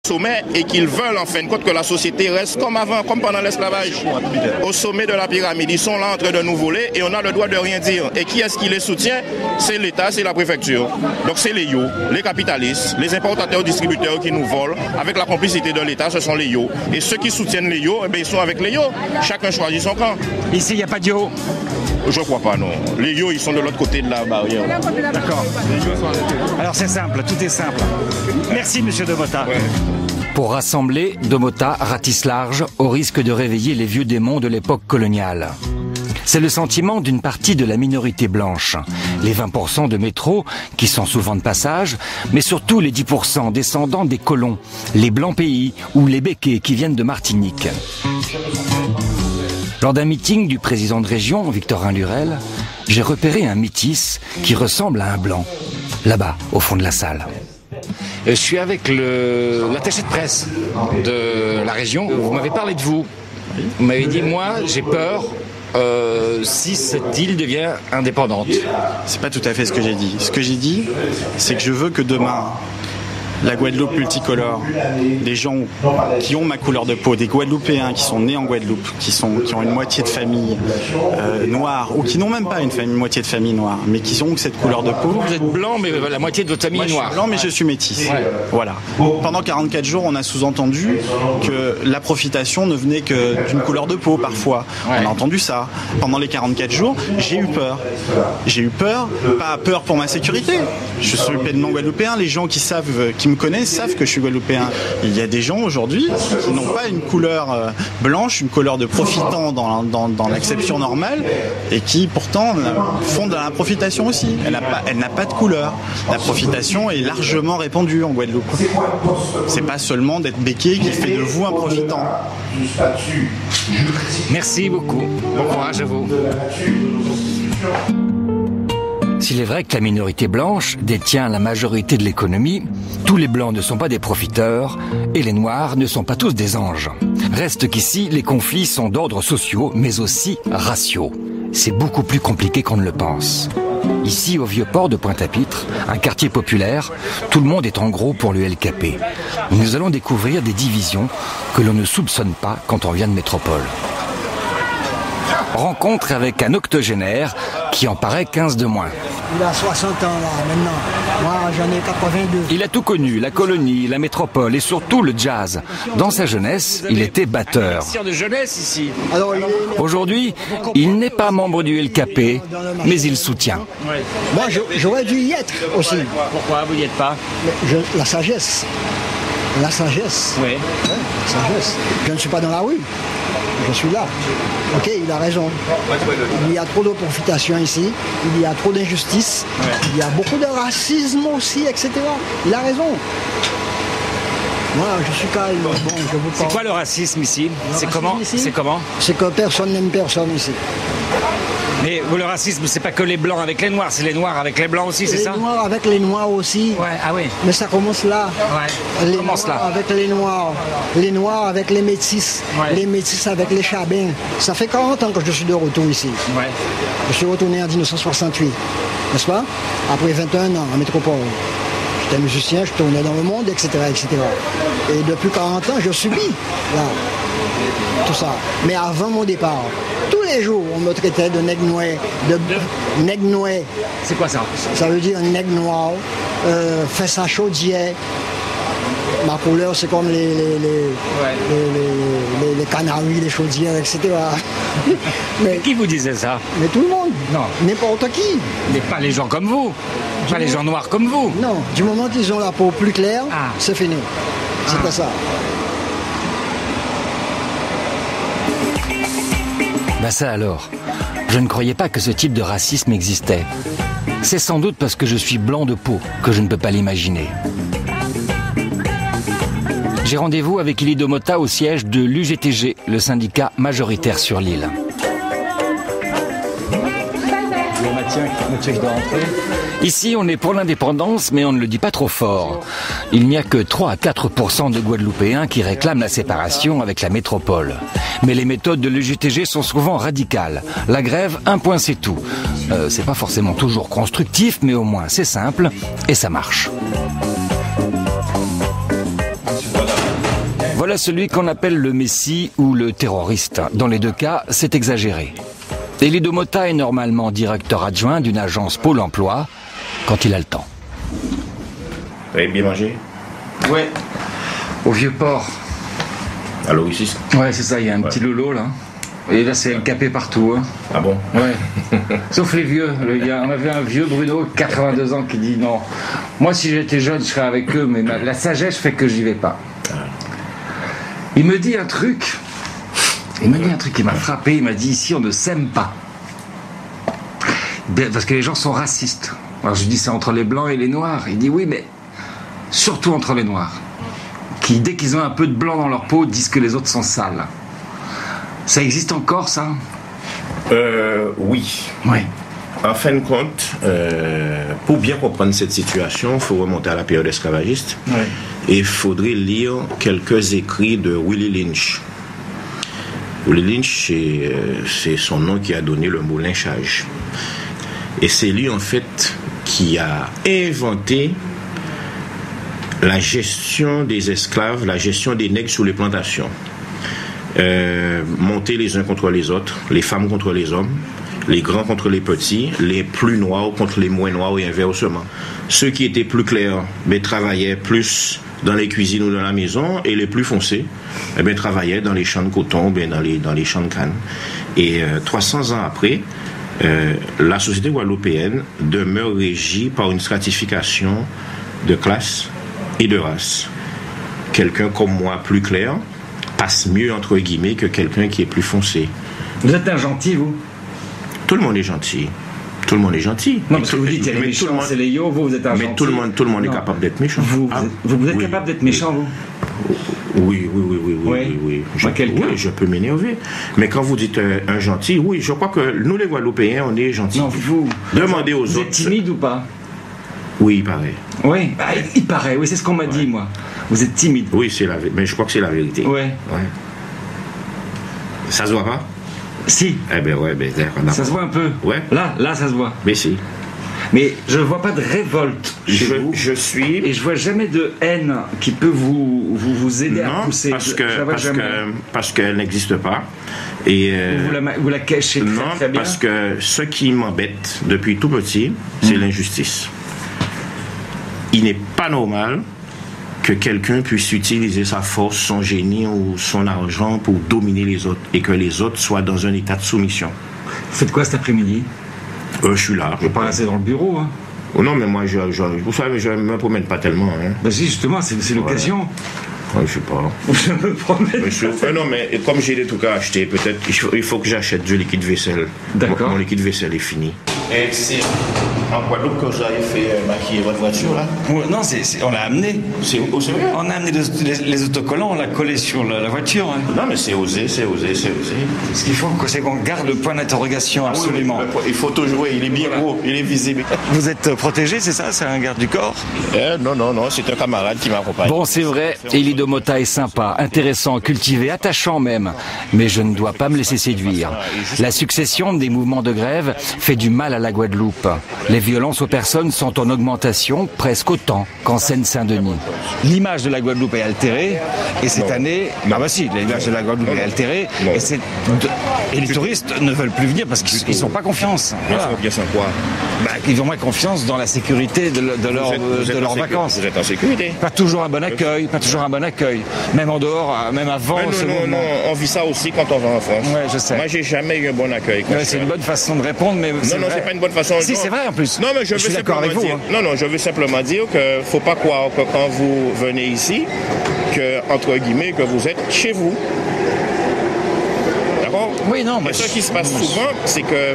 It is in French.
sommet et qu'ils veulent en fin de compte que la société reste comme avant, comme pendant l'esclavage. Au sommet de la pyramide, ils sont là en train de nous voler et on a le droit de rien dire. Et qui est-ce qui les soutient? C'est l'État, c'est la préfecture. Donc c'est les yo, les capitalistes, les importateurs, distributeurs qui nous volent. Avec la complicité de l'État, ce sont les yo. Et ceux qui soutiennent les yo, eh bien, ils sont avec les yo. Chacun choisit son camp. Ici, il n'y a pas de yo? Je crois pas, non. Les yo, ils sont de l'autre côté de la barrière. D'accord. Alors c'est simple, tout est simple. Merci, monsieur De Mota. Ouais. Pour rassembler, De Mota ratisse large au risque de réveiller les vieux démons de l'époque coloniale. C'est le sentiment d'une partie de la minorité blanche. Les 20% de métros, qui sont souvent de passage, mais surtout les 10% descendants des colons, les blancs pays ou les béquets qui viennent de Martinique. Lors d'un meeting du président de région, Victorin Lurel, j'ai repéré un métis qui ressemble à un blanc, là-bas, au fond de la salle. Je suis avec l'attaché de presse de la région. Vous m'avez parlé de vous. Vous m'avez dit, moi, j'ai peur si cette île devient indépendante. C'est pas tout à fait ce que j'ai dit. Ce que j'ai dit, c'est que je veux que demain, la Guadeloupe multicolore, des gens qui ont ma couleur de peau, des Guadeloupéens qui sont nés en Guadeloupe, qui ont une moitié de famille noire, ou qui n'ont même pas une moitié de famille noire, mais qui ont cette couleur de peau. Vous êtes blanc, mais la moitié de votre famille est noire. Je suis blanc, mais je suis métis. Ouais. Voilà. Pendant 44 jours, on a sous-entendu que la profitation ne venait que d'une couleur de peau, parfois. Ouais. On a entendu ça. Pendant les 44 jours, j'ai eu peur. J'ai eu peur, pas peur pour ma sécurité. Je suis pleinement guadeloupéen. Les gens qui me connaissent savent que je suis guadeloupéen. Il y a des gens aujourd'hui qui n'ont pas une couleur blanche, une couleur de profitant dans l'acception normale et qui pourtant font de la profitation aussi. Elle n'a pas de couleur. La profitation est largement répandue en Guadeloupe. C'est pas seulement d'être béquet qui fait de vous un profitant. Merci beaucoup. Bon courage à vous. S'il est vrai que la minorité blanche détient la majorité de l'économie, tous les blancs ne sont pas des profiteurs et les noirs ne sont pas tous des anges. Reste qu'ici, les conflits sont d'ordre sociaux, mais aussi raciaux. C'est beaucoup plus compliqué qu'on ne le pense. Ici, au Vieux-Port de Pointe-à-Pitre, un quartier populaire, tout le monde est en gros pour le LKP. Nous allons découvrir des divisions que l'on ne soupçonne pas quand on vient de métropole. Rencontre avec un octogénaire qui en paraît 15 de moins. Il a 60 ans là maintenant, moi j'en ai 82. Il a tout connu, la colonie, la métropole et surtout le jazz. Dans sa jeunesse, il était batteur. De jeunesse ici. Aujourd'hui, il n'est pas membre du LKP, mais il soutient. Moi j'aurais dû y être aussi. Pourquoi vous n'y êtes pas? La sagesse. La sagesse. Oui. Ouais, la sagesse. Je ne suis pas dans la rue. Je suis là. Ok, il a raison. Il y a trop de profitation ici, il y a trop d'injustice, il y a beaucoup de racisme aussi, etc. Il a raison. Moi, je suis calme. Bon, je vous parle. C'est quoi le racisme ici? C'est comment? C'est que personne n'aime personne ici. Mais le racisme, c'est pas que les blancs avec les noirs, c'est les noirs avec les blancs aussi, c'est ça? Les noirs avec les noirs aussi. Ouais, ah oui. Mais ça commence là. Ouais. Les noirs avec les noirs avec les métis, les métis avec les chabins. Ça fait 40 ans que je suis de retour ici. Ouais. Je suis retourné en 1968, n'est-ce pas? Après 21 ans en métropole. J'étais musicien, je tournais dans le monde, etc., etc. Et depuis 40 ans, je subis là, tout ça. Mais avant mon départ, tous les jours, on me traitait de nègre noir, nègre noir. C'est quoi ça? Ça veut dire nègre noir, fait sa chaudière. Ma couleur, c'est comme les canaries, les chaudières, etc. Mais qui vous disait ça? Mais tout le monde. Non. N'importe qui. Mais pas les gens comme vous. Pas les gens noirs comme vous. Non. Du moment qu'ils ont la peau plus claire, c'est fini. C'était ça. Ben ça alors, je ne croyais pas que ce type de racisme existait. C'est sans doute parce que je suis blanc de peau que je ne peux pas l'imaginer. J'ai rendez-vous avec Élie De Mota au siège de l'UGTG, le syndicat majoritaire sur l'île. Ici, on est pour l'indépendance, mais on ne le dit pas trop fort. Il n'y a que 3 à 4% de Guadeloupéens qui réclament la séparation avec la métropole. Mais les méthodes de l'UGTG sont souvent radicales. La grève, un point c'est tout. C'est pas forcément toujours constructif, mais au moins c'est simple et ça marche. Voilà celui qu'on appelle le Messie ou le terroriste. Dans les deux cas, c'est exagéré. Élie de Mota est normalement directeur adjoint d'une agence Pôle emploi quand il a le temps. Vous avez bien mangé? Ouais. Au Vieux-Port. Alors ici? Ouais, c'est ça, il y a un petit lolo là. Et là, c'est LKP partout. Hein. Ah bon? Ouais. Sauf les vieux. On avait un vieux Bruno, 82 ans, qui dit non. Moi, si j'étais jeune, je serais avec eux, mais la sagesse fait que j'y vais pas. Il me dit un truc. Il m'a dit un truc qui m'a frappé. Il m'a dit ici, on ne s'aime pas. Parce que les gens sont racistes. Alors je dis c'est entre les blancs et les noirs. Il dit oui, mais surtout entre les noirs. Qui, dès qu'ils ont un peu de blanc dans leur peau, disent que les autres sont sales. Ça existe encore, ça? Oui. Oui. En fin de compte, pour bien comprendre cette situation, il faut remonter à la période esclavagiste. Oui. Et il faudrait lire quelques écrits de Willie Lynch. Willie Lynch, c'est son nom qui a donné le mot lynchage. Et c'est lui, en fait, qui a inventé la gestion des esclaves, la gestion des nègres sur les plantations. Monter les uns contre les autres, les femmes contre les hommes, les grands contre les petits, les plus noirs contre les moins noirs et inversement. Ceux qui étaient plus clairs travaillaient plus dans les cuisines ou dans la maison, et les plus foncés travaillaient dans les champs de coton, dans les champs de canne. Et 300 ans après, la société guadeloupéenne demeure régie par une stratification de classe et de race. Quelqu'un comme moi, plus clair, passe mieux entre guillemets que quelqu'un qui est plus foncé. Vous êtes un gentil, vous? Tout le monde est gentil. Tout le monde est gentil. Non, parce que vous dites qu'il y a les méchants, c'est les yo, vous êtes un gentil. Mais tout le monde est capable d'être méchant. Vous êtes capable d'être méchant, vous? Oui. Oui. Je peux m'énerver. Mais quand vous dites un gentil, oui, je crois que nous les Guadeloupéens, on est gentils. Non, vous. Demandez aux autres. Vous êtes timide ou pas? Oui, il paraît. Oui, il paraît, oui, c'est ce qu'on m'a dit, moi. Vous êtes timide. Oui, mais je crois que c'est la vérité. Oui. Ouais. Ça se voit pas? Si. Eh ben ouais, d'accord. Ça se voit un peu. Ouais. Là, ça se voit. Mais si. Mais je ne vois pas de révolte chez vous. Je suis. Et je vois jamais de haine qui peut vous aider à pousser. Parce qu'elle n'existe pas. Et vous la cachez très, très bien. Parce que ce qui m'embête depuis tout petit, c'est l'injustice. Il n'est pas normal que quelqu'un puisse utiliser sa force, son génie ou son argent pour dominer les autres et que les autres soient dans un état de soumission. Vous faites quoi cet après-midi? Je suis là. Je ne vais pas rester dans le bureau. Hein. Oh non, mais moi, vous savez, je ne me promène pas tellement. Hein. Ben si, justement, c'est l'occasion. Ouais, je sais pas. Je me promène. Non, mais comme j'ai des trucs à acheter, peut-être il faut que j'achète du liquide vaisselle. D'accord. Mon liquide vaisselle est fini. Et c'est en Guadeloupe que vous avez fait maquiller votre voiture, là? Non, on l'a amené. C'est osé? On a amené les autocollants, on l'a collé sur la voiture. Hein. Non, mais c'est osé. Ce qu'il faut, c'est qu'on garde le point d'interrogation, absolument. Oui, il faut toujours, il est bien gros, il est visible. Vous êtes protégé, c'est ça? C'est un garde du corps? Non, c'est un camarade qui m'accompagne. Bon, c'est vrai, Élie de Mota est sympa, intéressant, cultivé, attachant même. Mais je ne dois pas me laisser séduire. La succession des mouvements de grève fait du mal à la Guadeloupe. Les violences aux personnes sont en augmentation presque autant qu'en Seine-Saint-Denis. L'image de la Guadeloupe est altérée, et cette année... l'image de la Guadeloupe est altérée, et les touristes ne veulent plus venir parce qu'ils n'ont pas confiance. Voilà. Quoi? Ils ont moins confiance dans la sécurité de leurs vacances. Vous êtes en sécurité? Pas toujours un bon accueil, même en dehors, même avant ce mouvement. Non, on vit ça aussi quand on va en France. Ouais, je sais. Moi, j'ai jamais eu un bon accueil. C'est une bonne façon de répondre, mais non, c'est pas une bonne façon. Si, c'est vrai en plus. Non, mais je suis d'accord avec vous. Non, je veux simplement dire que faut pas croire que quand vous venez ici, que entre guillemets, que vous êtes chez vous. D'accord? Oui, non. Et ce qui se passe souvent, c'est que